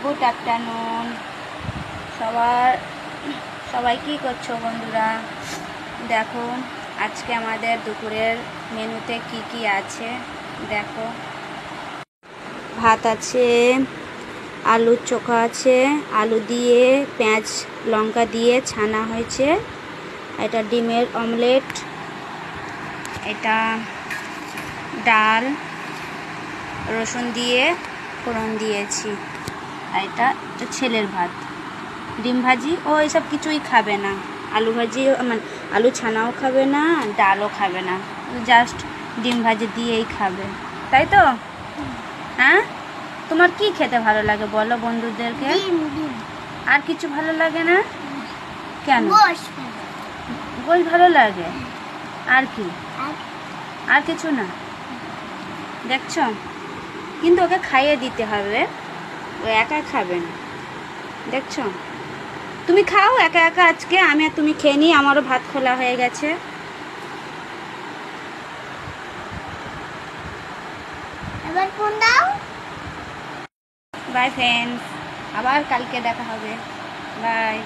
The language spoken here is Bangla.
গুড আফটারনুন সবাই কি করছো বন্ধুরা? দেখো আজকে আমাদের দুপুরের মেনুতে কি কি আছে দেখো। ভাত আছে, আলুর চোখা আছে, আলু দিয়ে পেঁয়াজ লঙ্কা দিয়ে ছানা হয়েছে, এটা ডিমের অমলেট, এটা ডাল রসুন দিয়ে ফোড়ন দিয়েছি, আর এটা ছেলের ভাত। ডিম ভাজি ও এসব কিছুই খাবে না, আলু ভাজি মানে আলু ছানাও খাবে না, ডালও খাবে না, জাস্ট ডিম ভাজি দিয়েই খাবে, তাই তো? হ্যাঁ, তোমার কি খেতে ভালো লাগে বলো বন্ধুদেরকে? আর কিছু ভালো লাগে না কেন? গোশ ভালো লাগে, আর কি? আর কিছু না? দেখছো, কিন্তু ওকে খাইয়ে দিতে হবে, ও একা খাবে না, দেখছো? তুমি খাও একা একা আজকে, আমি আর তুমি খেয়ে নিই, আমারও ভাত খোলা হয়ে গেছে। এবার ফোন দাও। বাই ফ্রেন্ডস, আবার কালকে দেখা হবে, বাই।